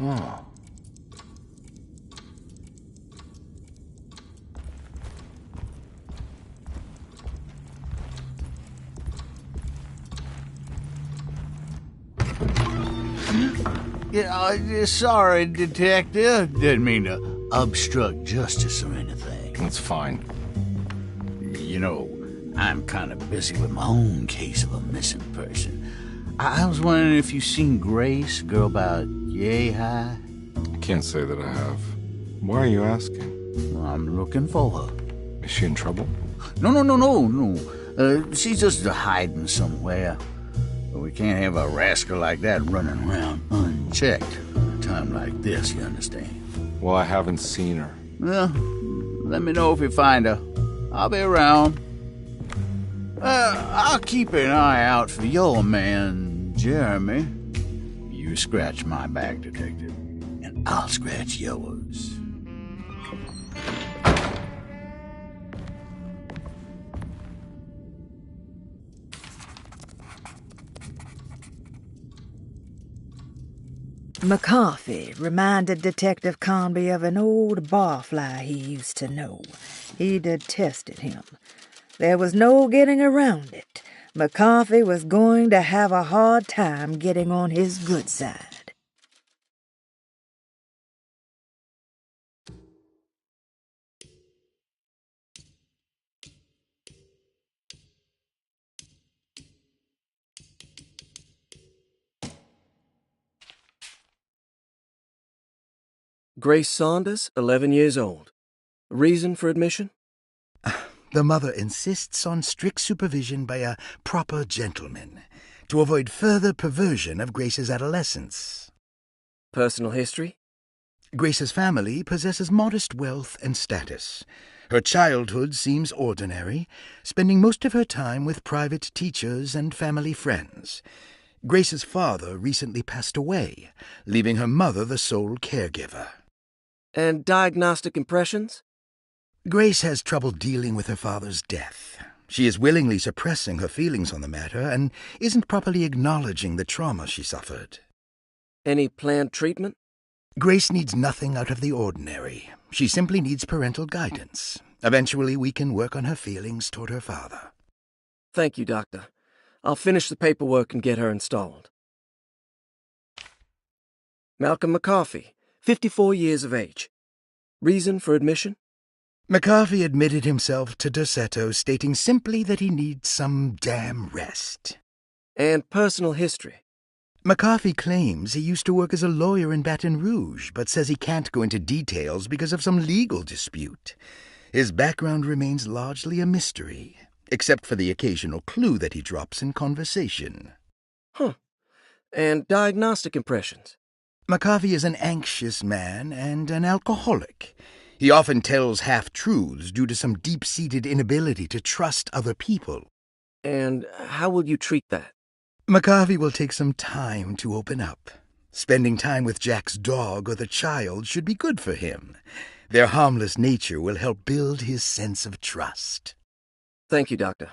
Oh. Yeah, sorry, Detective. Didn't mean to obstruct justice or anything. That's fine. You know, I'm kind of busy with my own case of a missing person. I was wondering if you've seen Grace, girl about yay high? I can't say that I have. Why are you asking? Well, I'm looking for her. Is she in trouble? No. She's just hiding somewhere. But we can't have a rascal like that running around unchecked at a time like this, you understand? Well, I haven't seen her. Well, let me know if you find her. I'll be around. I'll keep an eye out for your man, Jeremy. You scratch my back, Detective, and I'll scratch yours. McCarthy reminded Detective Conby of an old barfly he used to know. He detested him. There was no getting around it. McCarthy was going to have a hard time getting on his good side. Grace Saunders, 11 years old. Reason for admission? The mother insists on strict supervision by a proper gentleman to avoid further perversion of Grace's adolescence. Personal history? Grace's family possesses modest wealth and status. Her childhood seems ordinary, spending most of her time with private teachers and family friends. Grace's father recently passed away, leaving her mother the sole caregiver. And diagnostic impressions? Grace has trouble dealing with her father's death. She is willingly suppressing her feelings on the matter and isn't properly acknowledging the trauma she suffered. Any planned treatment? Grace needs nothing out of the ordinary. She simply needs parental guidance. Eventually, we can work on her feelings toward her father. Thank you, Doctor. I'll finish the paperwork and get her installed. Malcolm McCarthy, 54 years of age. Reason for admission? McCarthy admitted himself to Dorsetto, stating simply that he needs some damn rest. And personal history? McCarthy claims he used to work as a lawyer in Baton Rouge, but says he can't go into details because of some legal dispute. His background remains largely a mystery, except for the occasional clue that he drops in conversation. Huh. And diagnostic impressions? McCarthy is an anxious man and an alcoholic. He often tells half-truths due to some deep-seated inability to trust other people. And how will you treat that? McCarthy will take some time to open up. Spending time with Jack's dog or the child should be good for him. Their harmless nature will help build his sense of trust. Thank you, Doctor.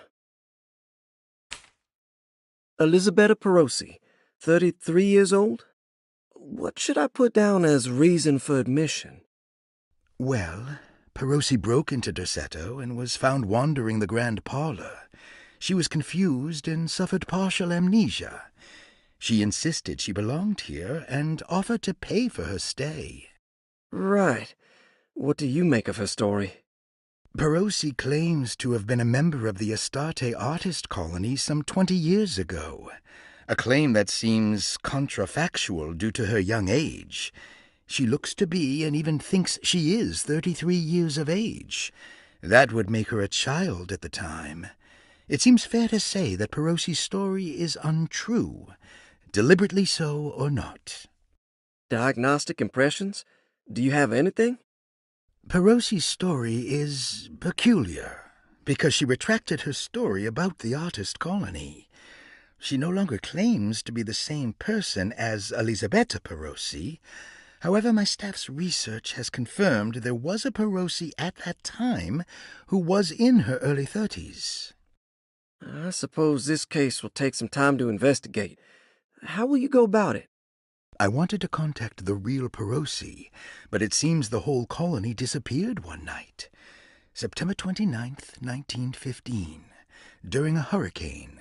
Elisabetta Perosi, 33 years old? What should I put down as reason for admission? Well, Perosi broke into Dorsetto and was found wandering the grand parlor. She was confused and suffered partial amnesia. She insisted she belonged here and offered to pay for her stay. Right. What do you make of her story? Perosi claims to have been a member of the Astarte artist colony some 20 years ago, a claim that seems contrafactual due to her young age. She looks to be and even thinks she is 33 years of age. That would make her a child at the time. It seems fair to say that Perosi's story is untrue, deliberately so or not. Diagnostic impressions? Do you have anything? Perosi's story is peculiar because she retracted her story about the artist colony. She no longer claims to be the same person as Elisabetta Perosi. However, my staff's research has confirmed there was a Perosi at that time who was in her early 30s. I suppose this case will take some time to investigate. How will you go about it? I wanted to contact the real Perosi, but it seems the whole colony disappeared one night. September 29th, 1915, during a hurricane.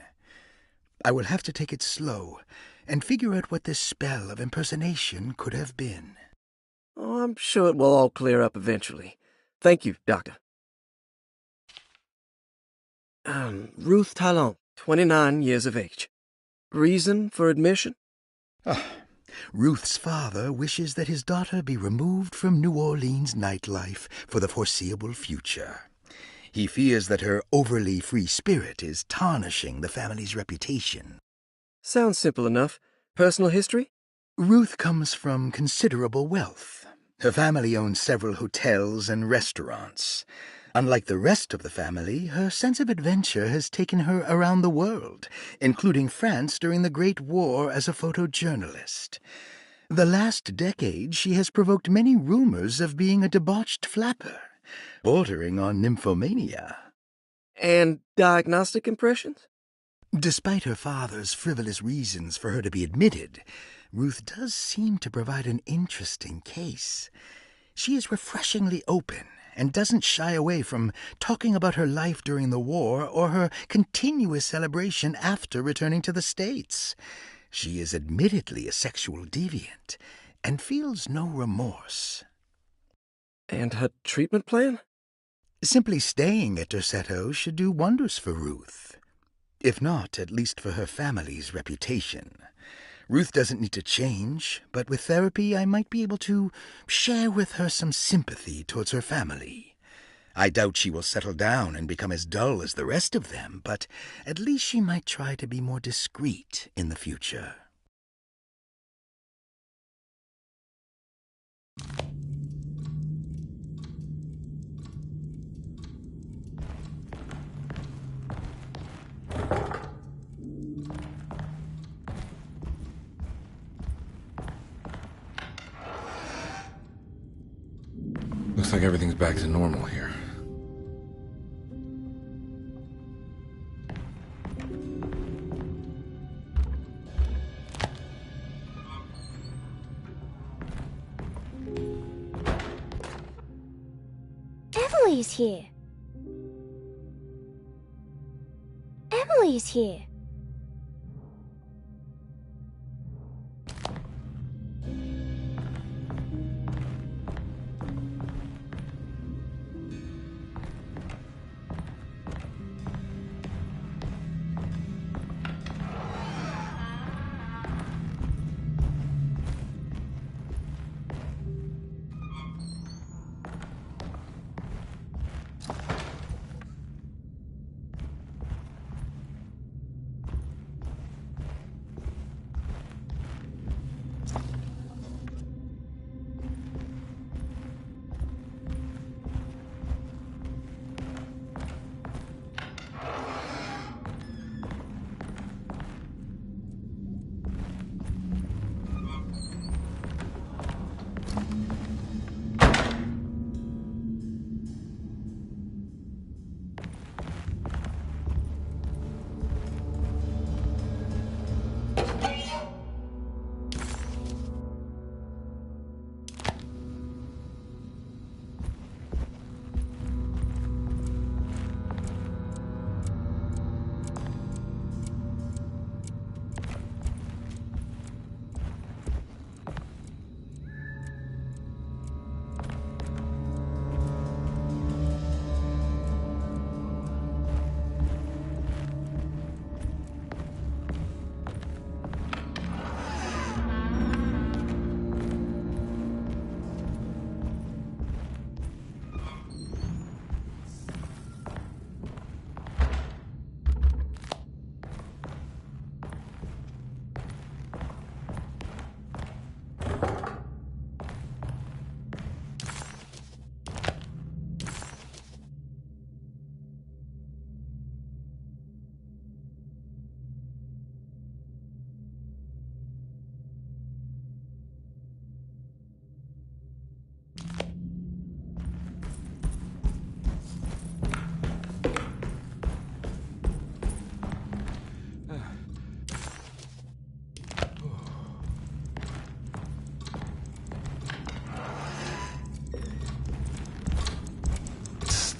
I will have to take it slow and figure out what this spell of impersonation could have been. Oh, I'm sure it will all clear up eventually. Thank you, Doctor. Ruth Talon, 29 years of age. Reason for admission? Ruth's father wishes that his daughter be removed from New Orleans nightlife for the foreseeable future. He fears that her overly free spirit is tarnishing the family's reputation. Sounds simple enough. Personal history? Ruth comes from considerable wealth. Her family owns several hotels and restaurants. Unlike the rest of the family, her sense of adventure has taken her around the world, including France during the Great War as a photojournalist. The last decade, she has provoked many rumors of being a debauched flapper, bordering on nymphomania. And diagnostic impressions? Despite her father's frivolous reasons for her to be admitted, Ruth does seem to provide an interesting case. She is refreshingly open and doesn't shy away from talking about her life during the war or her continuous celebration after returning to the States. She is admittedly a sexual deviant and feels no remorse. And her treatment plan? Simply staying at Derceto should do wonders for Ruth. If not, at least for her family's reputation. Ruth doesn't need to change, but with therapy I might be able to share with her some sympathy towards her family. I doubt she will settle down and become as dull as the rest of them, but at least she might try to be more discreet in the future. Looks like everything's back to normal here. Emily's here. Emily's here.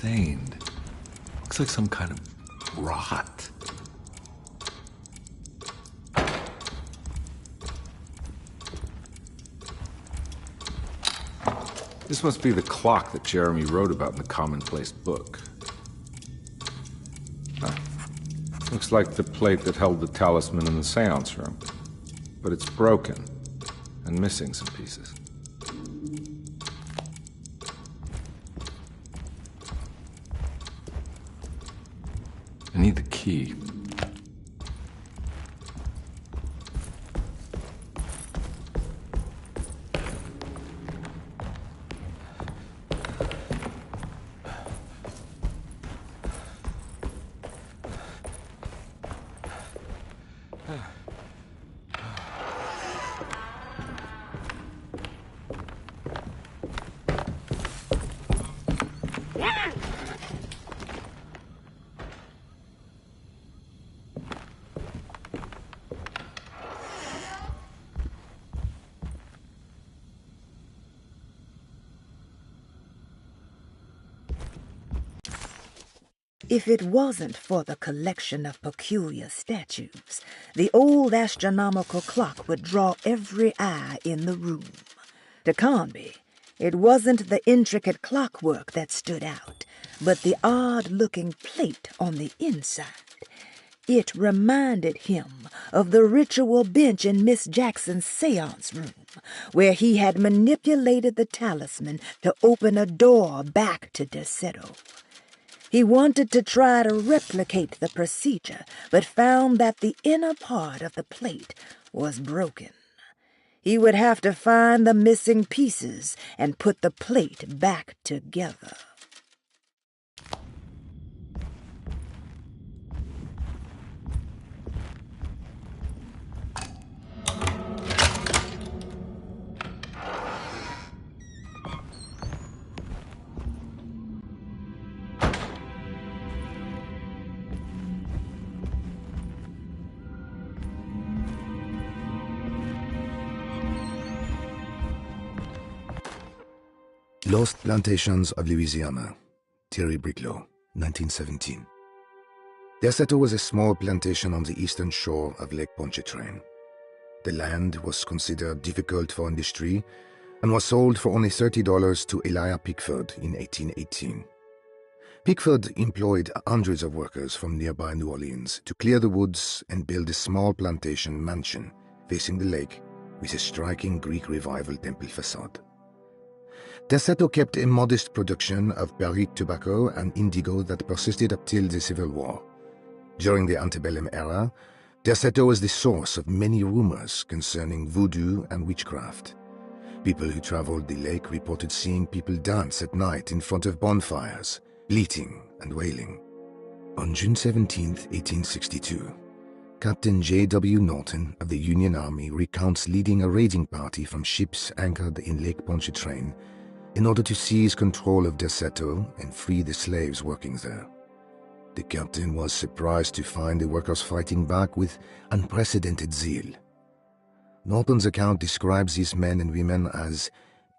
stained. Looks like some kind of rot. This must be the clock that Jeremy wrote about in the commonplace book. Looks like the plate that held the talisman in the seance room. But it's broken and missing some pieces. I need the key. If it wasn't for the collection of peculiar statues, the old astronomical clock would draw every eye in the room. To Conby, it wasn't the intricate clockwork that stood out, but the odd-looking plate on the inside. It reminded him of the ritual bench in Miss Jackson's seance room, where he had manipulated the talisman to open a door back to Derceto. He wanted to try to replicate the procedure, but found that the inner part of the plate was broken. He would have to find the missing pieces and put the plate back together. Lost Plantations of Louisiana, Thierry Briclot, 1917. Derceto was a small plantation on the eastern shore of Lake Pontchartrain. The land was considered difficult for industry and was sold for only $30 to Elijah Pickford in 1818. Pickford employed hundreds of workers from nearby New Orleans to clear the woods and build a small plantation mansion facing the lake with a striking Greek Revival temple facade. Derceto kept a modest production of Perique tobacco and indigo that persisted up till the Civil War. During the antebellum era, Derceto was the source of many rumors concerning voodoo and witchcraft. People who traveled the lake reported seeing people dance at night in front of bonfires, bleating and wailing. On June 17, 1862, Captain J.W. Norton of the Union Army recounts leading a raiding party from ships anchored in Lake Pontchartrain in order to seize control of Derceto and free the slaves working there. The captain was surprised to find the workers fighting back with unprecedented zeal. Norton's account describes these men and women as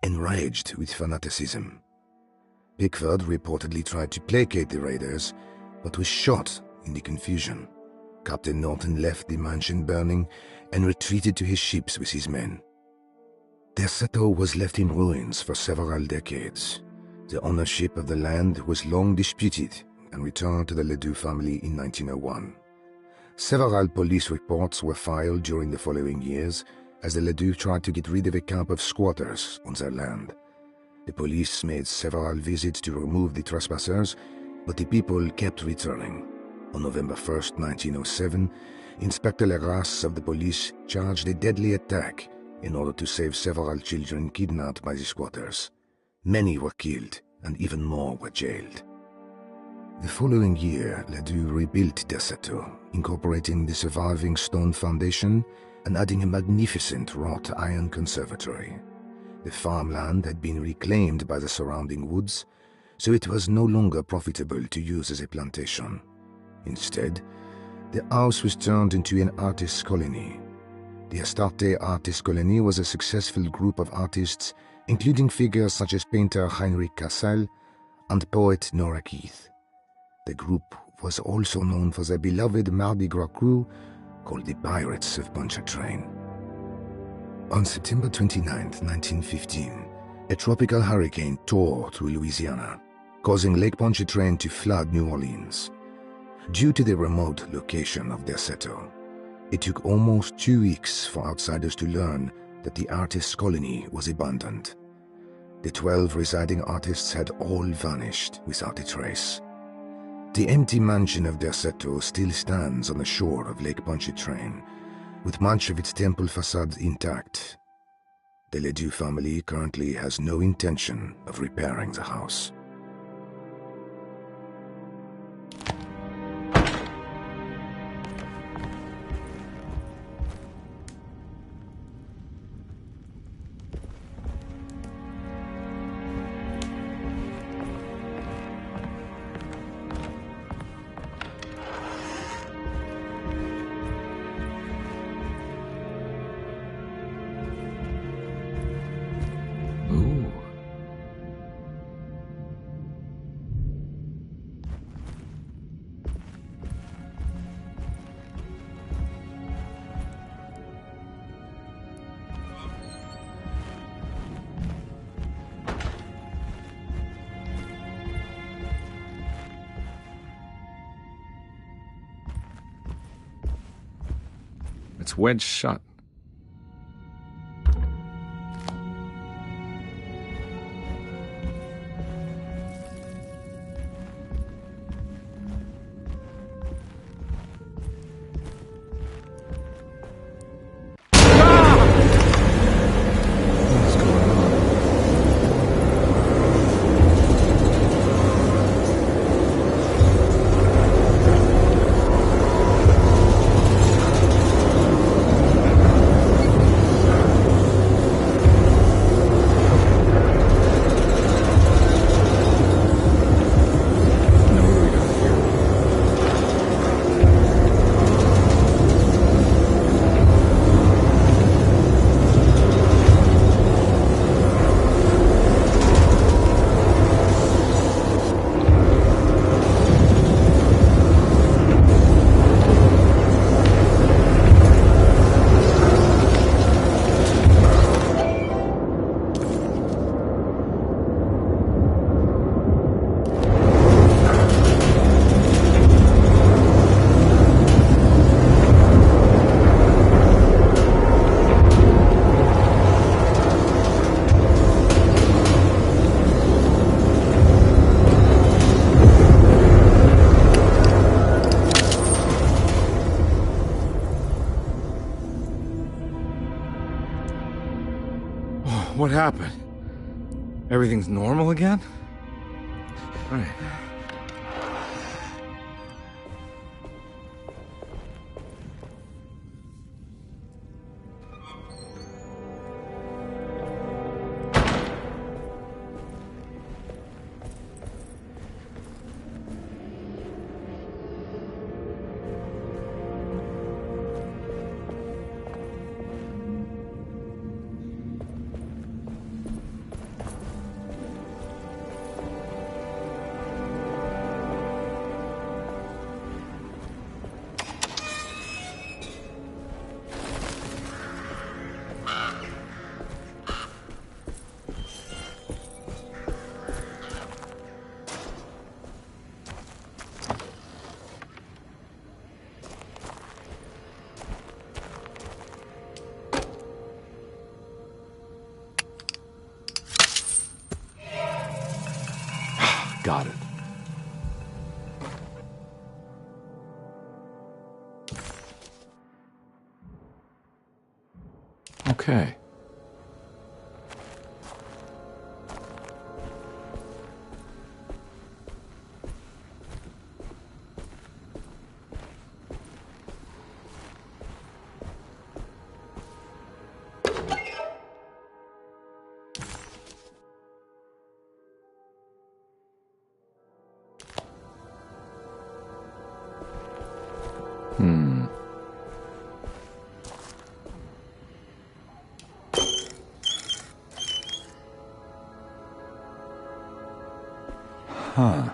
enraged with fanaticism. Pickford reportedly tried to placate the raiders, but was shot in the confusion. Captain Norton left the mansion burning and retreated to his ships with his men. Derceto was left in ruins for several decades. The ownership of the land was long disputed and returned to the Ledoux family in 1901. Several police reports were filed during the following years as the Ledoux tried to get rid of a camp of squatters on their land. The police made several visits to remove the trespassers, but the people kept returning. On November 1, 1907, Inspector Legrasse of the police charged a deadly attack in order to save several children kidnapped by the squatters. Many were killed, and even more were jailed. The following year, Ledoux rebuilt Derceto, incorporating the surviving stone foundation and adding a magnificent wrought iron conservatory. The farmland had been reclaimed by the surrounding woods, so it was no longer profitable to use as a plantation. Instead, the house was turned into an artist's colony. The Astarte Artist Colony was a successful group of artists, including figures such as painter Heinrich Cassel, and poet Nora Keith. The group was also known for their beloved Mardi Gras crew called the Pirates of Pontchartrain. On September 29, 1915, a tropical hurricane tore through Louisiana, causing Lake Pontchartrain to flood New Orleans. Due to the remote location of their settle, it took almost 2 weeks for outsiders to learn that the artists' colony was abandoned. The 12 residing artists had all vanished without a trace. The empty mansion of their settle still stands on the shore of Lake Pontchartrain, with much of its temple facade intact. The Ledoux family currently has no intention of repairing the house. Ooh. It's wedged shut. What's going on? Now what do we got here? What happened? Everything's normal again? Right. Got it. Okay. Huh.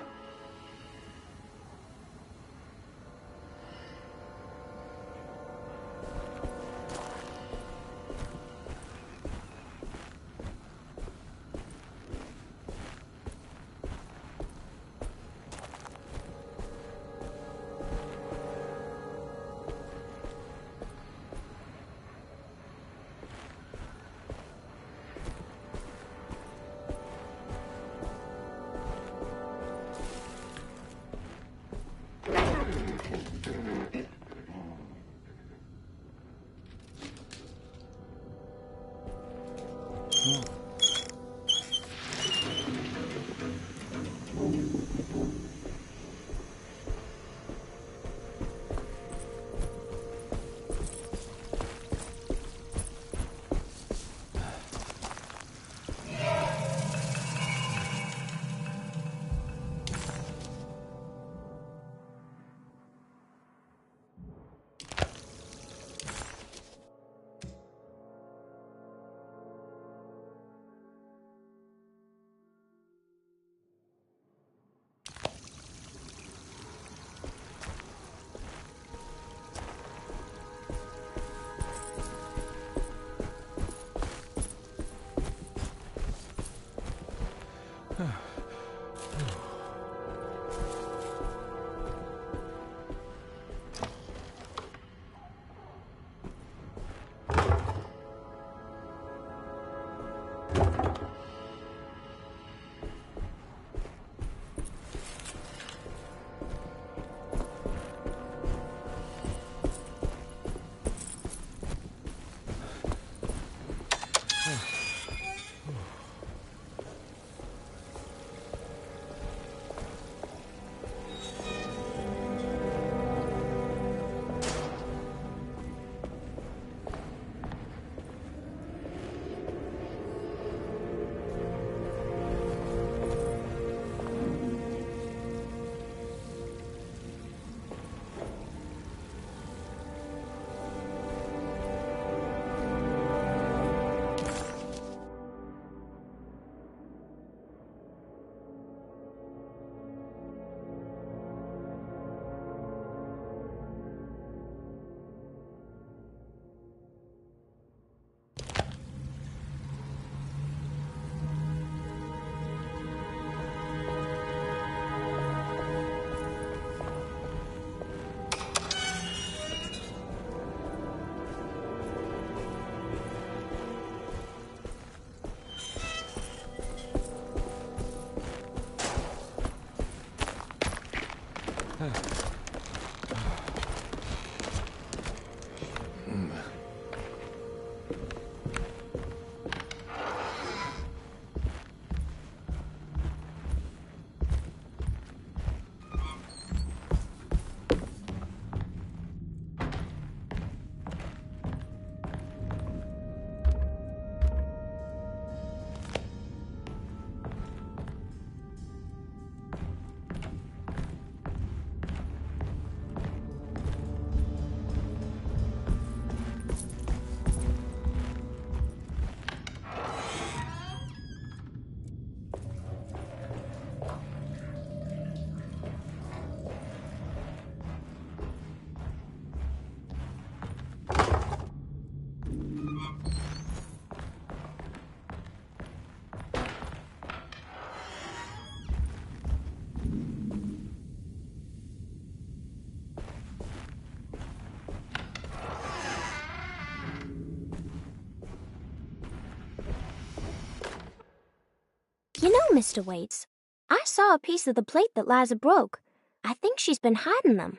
You know, Mr. Waits, I saw a piece of the plate that Liza broke. I think she's been hiding them.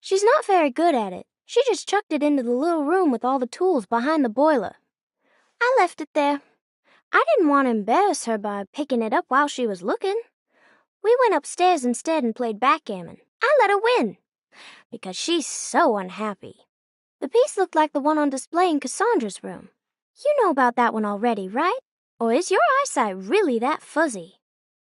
She's not very good at it. She just chucked it into the little room with all the tools behind the boiler. I left it there. I didn't want to embarrass her by picking it up while she was looking. We went upstairs instead and played backgammon. I let her win, because she's so unhappy. The piece looked like the one on display in Cassandra's room. You know about that one already, right? Or is your eyesight really that fuzzy?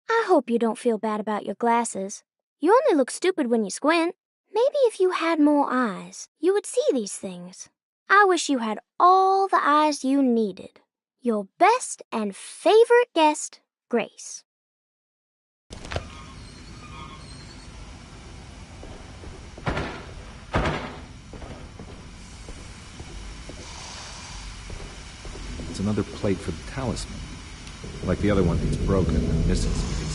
I hope you don't feel bad about your glasses. You only look stupid when you squint. Maybe if you had more eyes, you would see these things. I wish you had all the eyes you needed. Your best and favorite guest, Grace. it's another plate for the talisman. Like the other one that's broken and missing some pieces.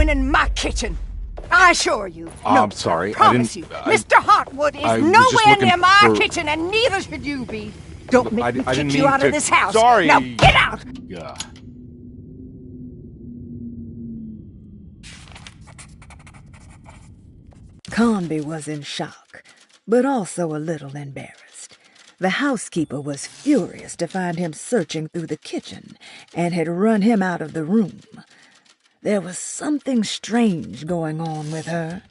In my kitchen. I assure you. No, I'm sorry. I promise you. Mr. Hartwood is nowhere near my kitchen, and neither should you be. Don't make me kick you out of this house. Sorry. Now get out! Yeah. Conby was in shock, but also a little embarrassed. The housekeeper was furious to find him searching through the kitchen and had run him out of the room. There was something strange going on with her,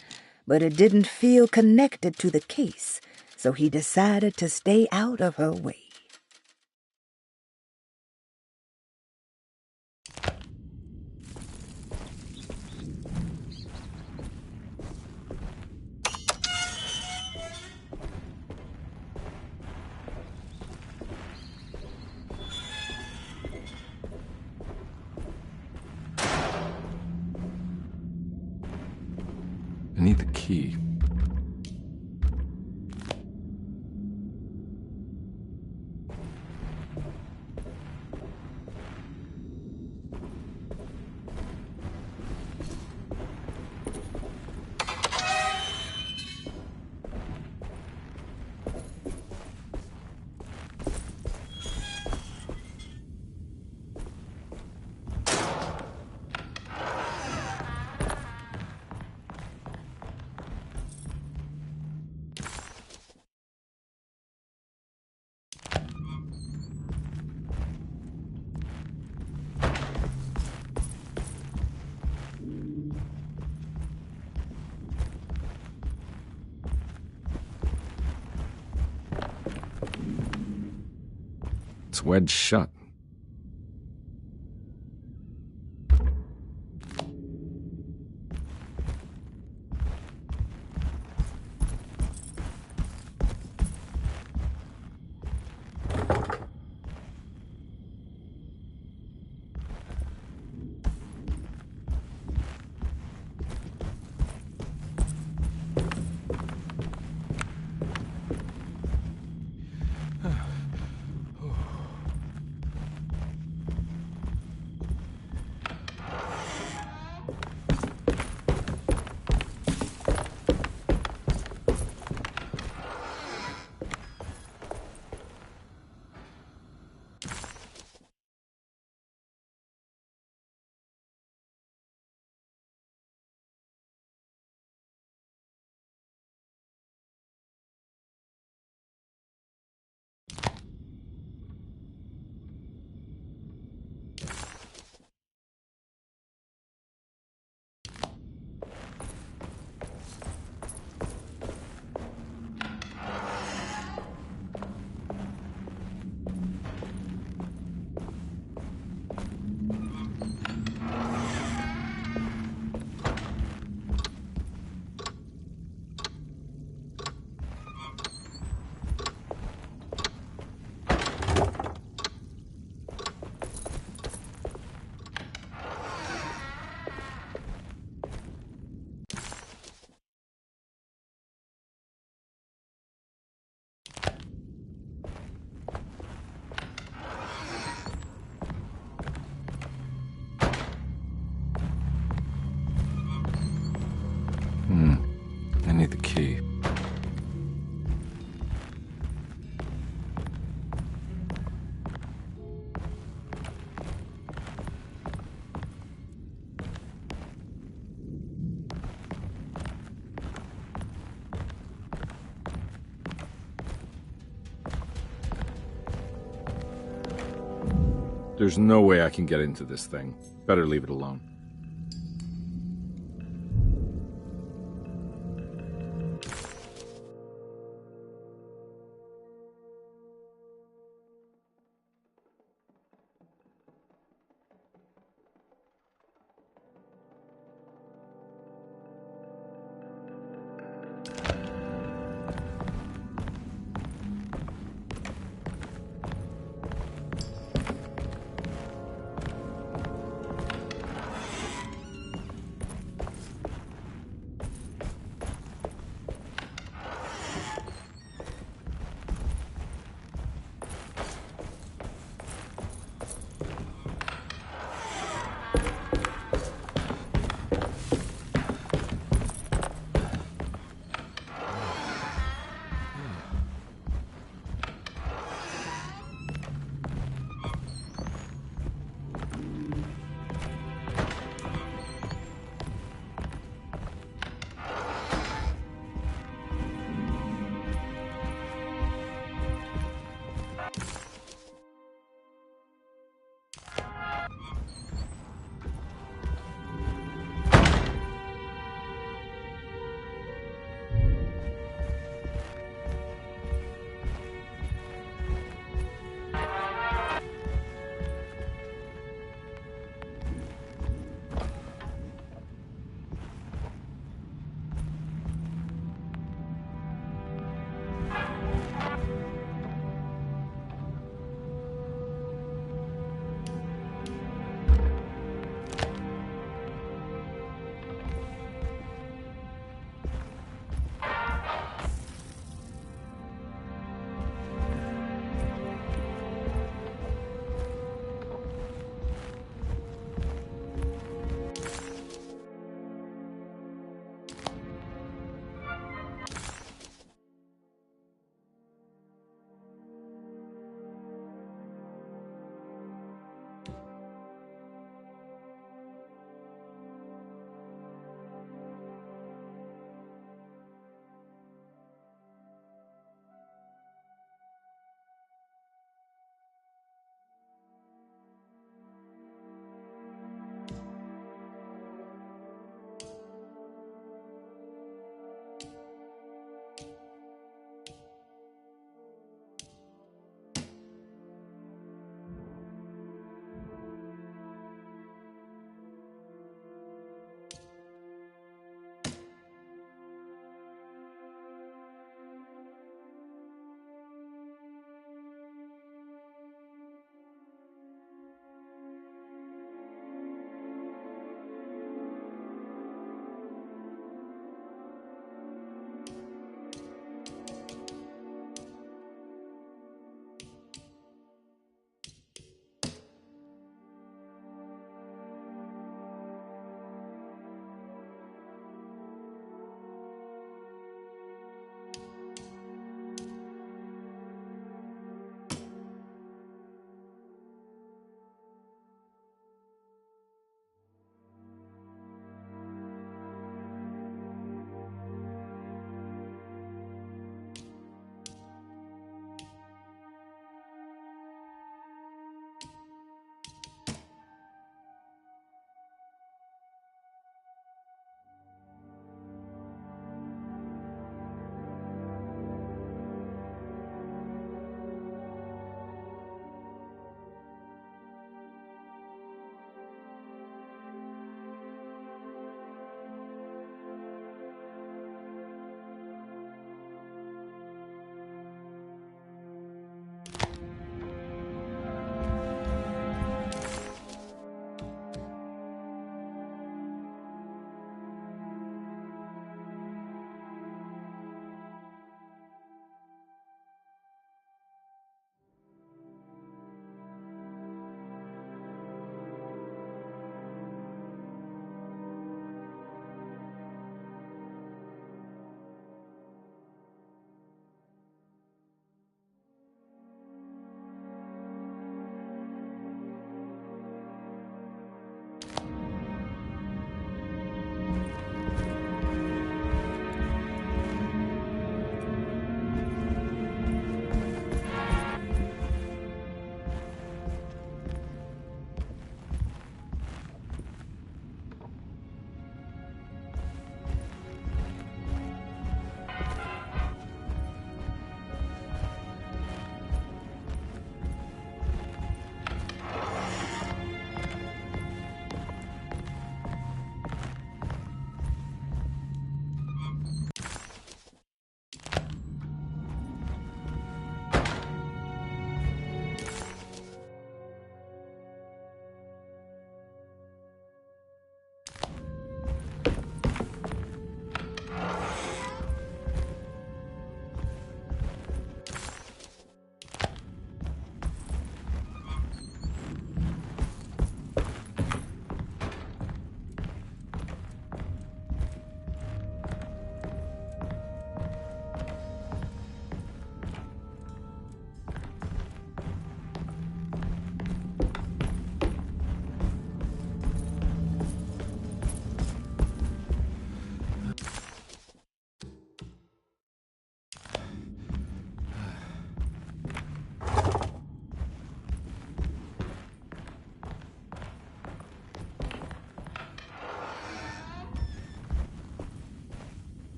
but it didn't feel connected to the case, so he decided to stay out of her way. I need the key. It's wedged shut. There's no way I can get into this thing. Better leave it alone.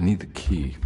need the key.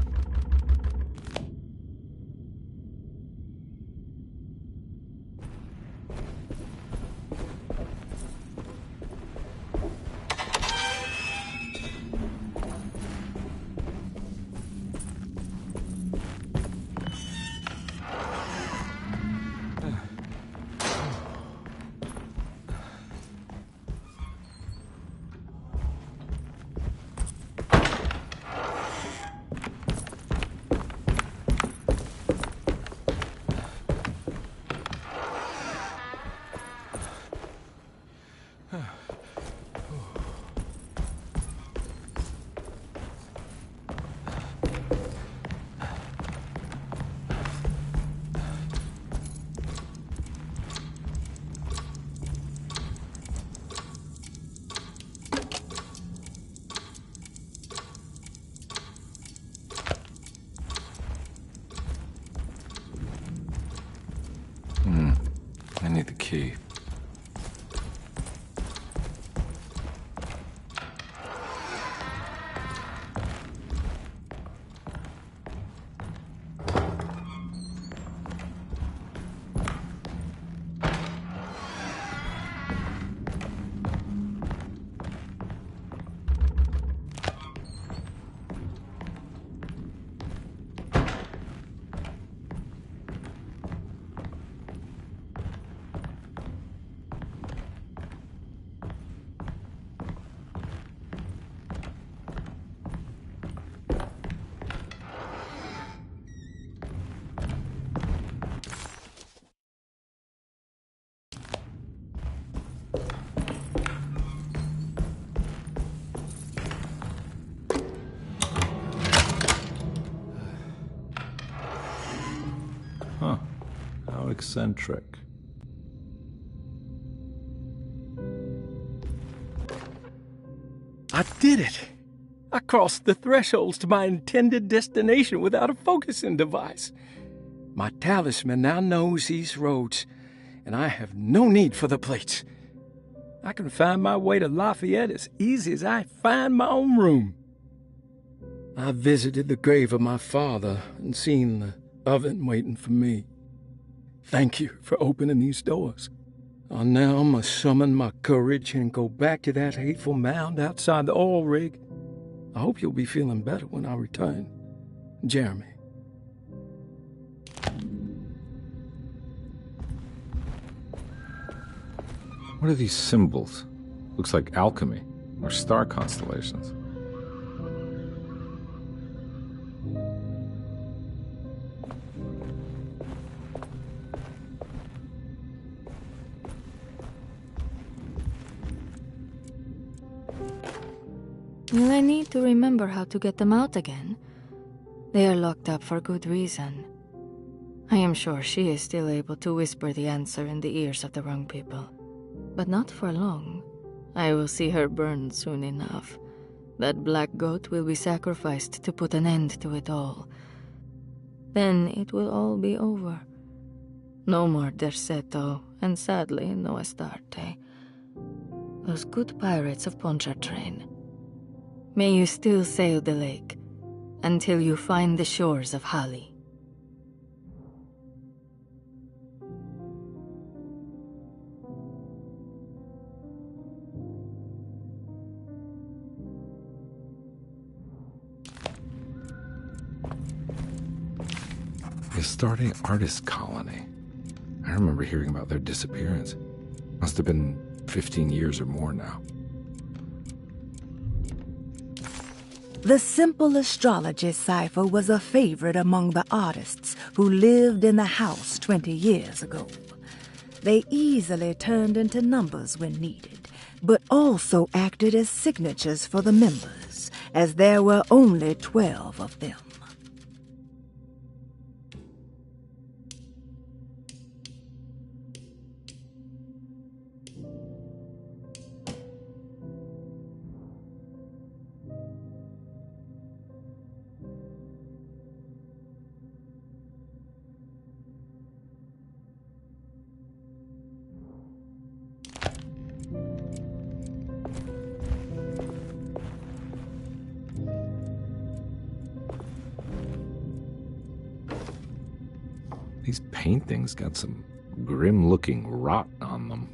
I need the key. Huh. How eccentric. I did it! I crossed the thresholds to my intended destination without a focusing device. My talisman now knows these roads, and I have no need for the plates. I can find my way to Lafayette as easy as I find my own room. I visited the grave of my father and seen the oven waiting for me. Thank you for opening these doors. I now must summon my courage and go back to that hateful mound outside the oil rig. I hope you'll be feeling better when I return. Jeremy. What are these symbols? Looks like alchemy or star constellations. Will I need to remember how to get them out again? They are locked up for good reason. I am sure she is still able to whisper the answer in the ears of the wrong people. But not for long. I will see her burned soon enough. That black goat will be sacrificed to put an end to it all. Then it will all be over. No more Derceto, and sadly no Astarte. Those good pirates of Pontchartrain. May you still sail the lake, until you find the shores of Hali. The Astarte Artist Colony. I remember hearing about their disappearance. Must have been 15 years or more now. The simple astrology cipher was a favorite among the artists who lived in the house 20 years ago. They easily turned into numbers when needed, but also acted as signatures for the members, as there were only 12 of them. paintings got some grim-looking rot on them.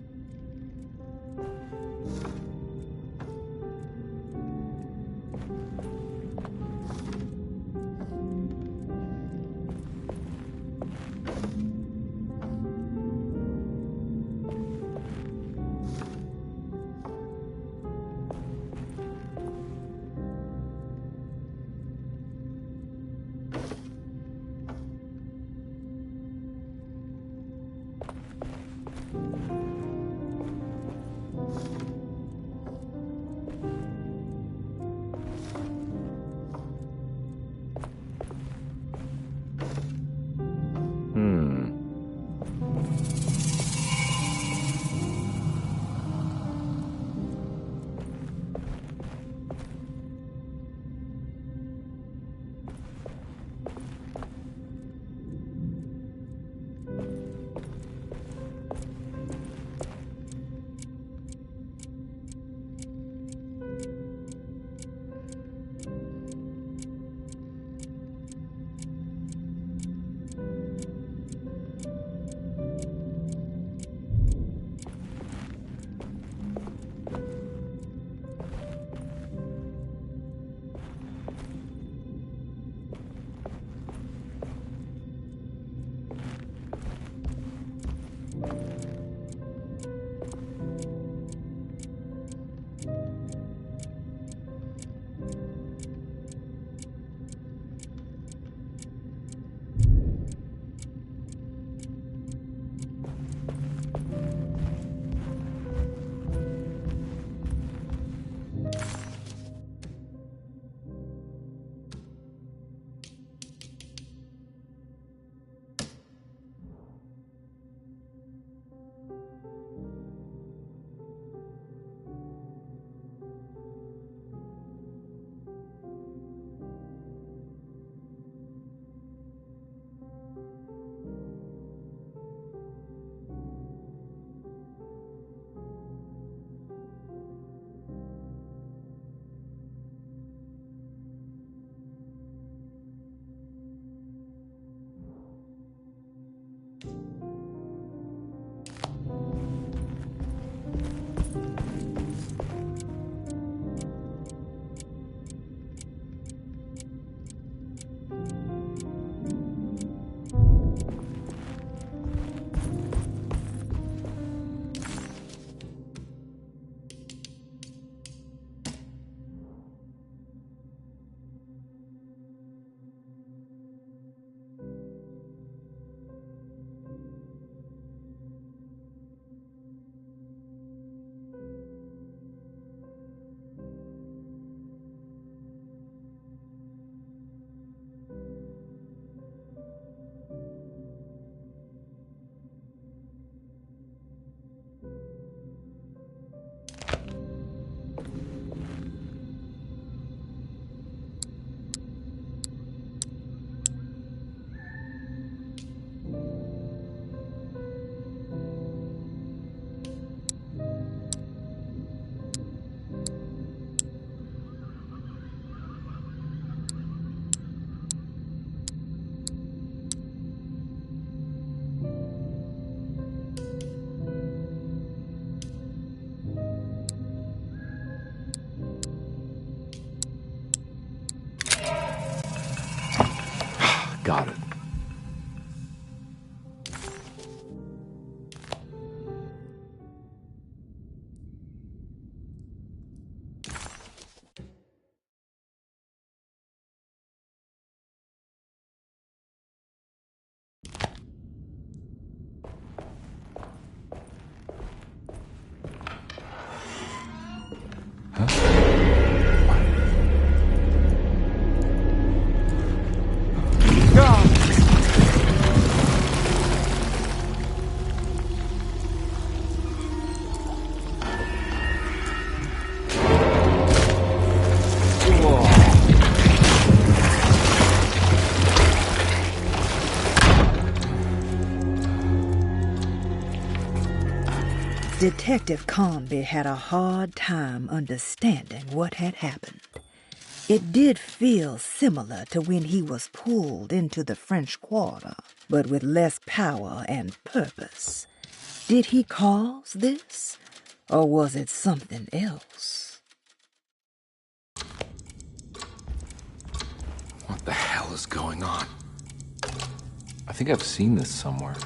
Got it. Detective Conby had a hard time understanding what had happened. It did feel similar to when he was pulled into the French Quarter, but with less power and purpose. Did he cause this, or was it something else? What the hell is going on? I think I've seen this somewhere.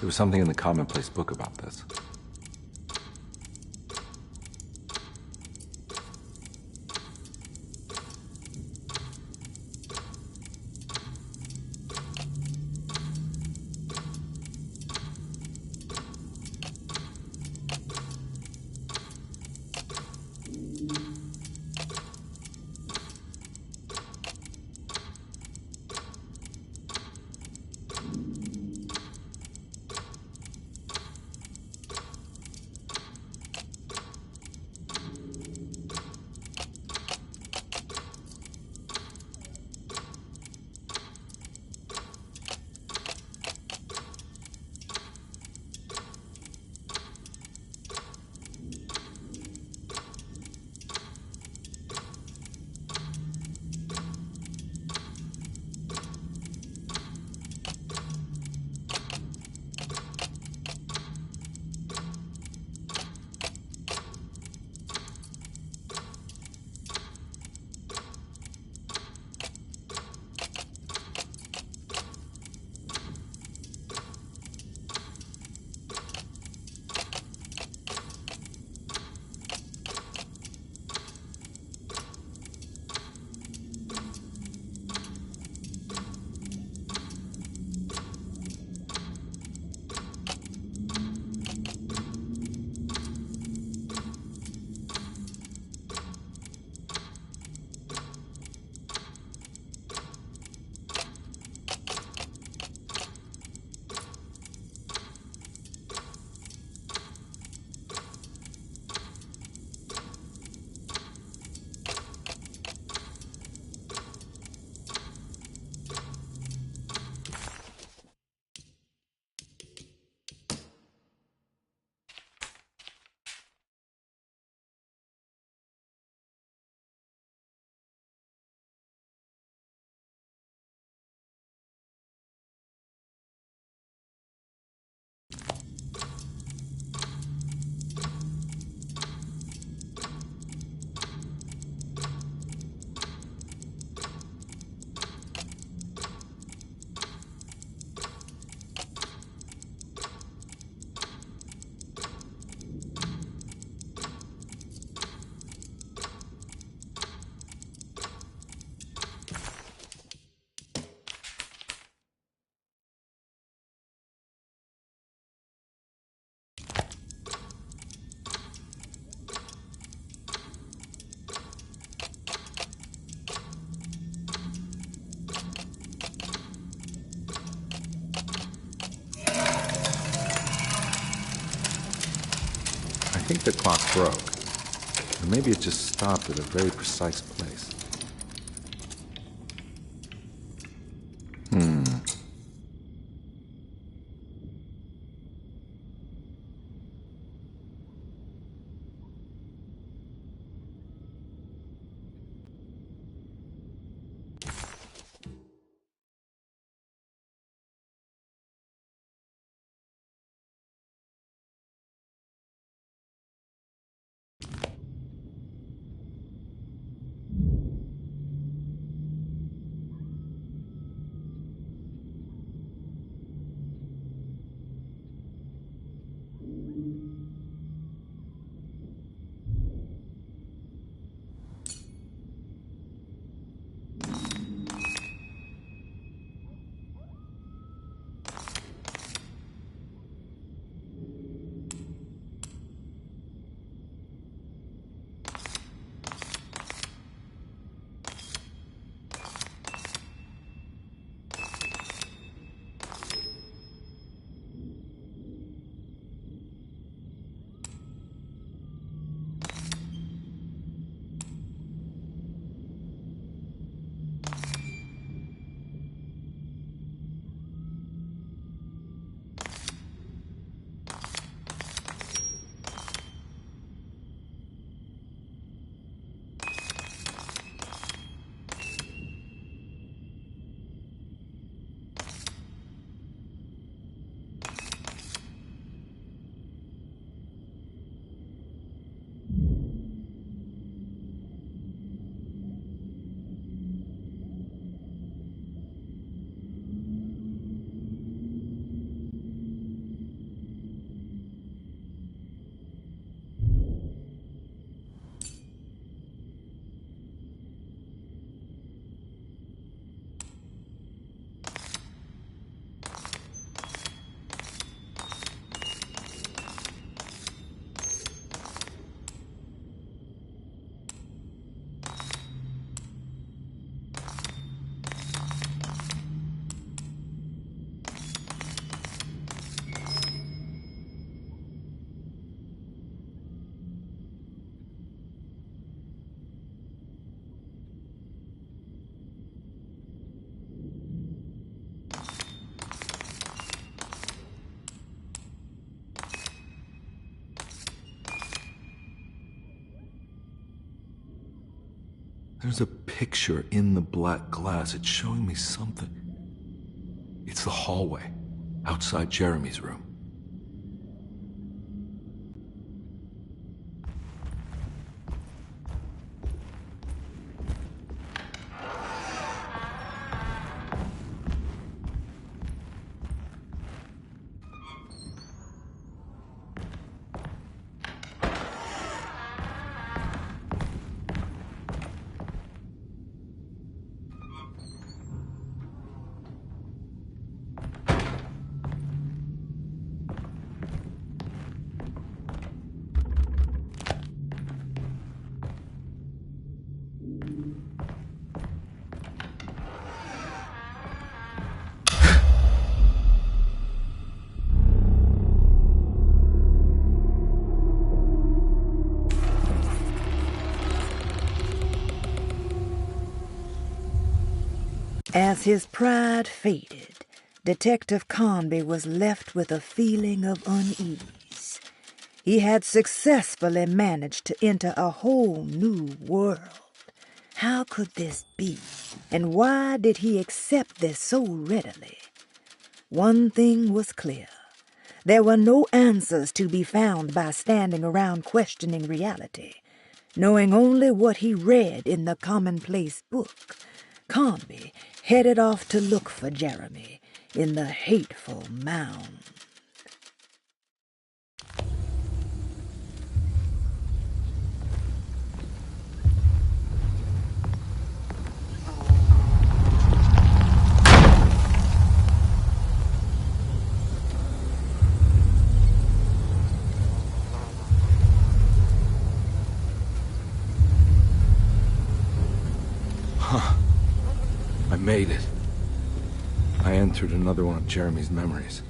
There was something in the Commonplace book about this. think the clock broke. Or maybe it just stopped at a very precise place. There's a picture in the black glass. It's showing me something. It's the hallway outside Jeremy's room. As his pride faded, Detective Conby was left with a feeling of unease. He had successfully managed to enter a whole new world. How could this be? And why did he accept this so readily? One thing was clear. There were no answers to be found by standing around questioning reality. Knowing only what he read in the commonplace book, Conby headed off to look for Jeremy in the hateful mound. I made it. I entered another one of Jeremy's memories.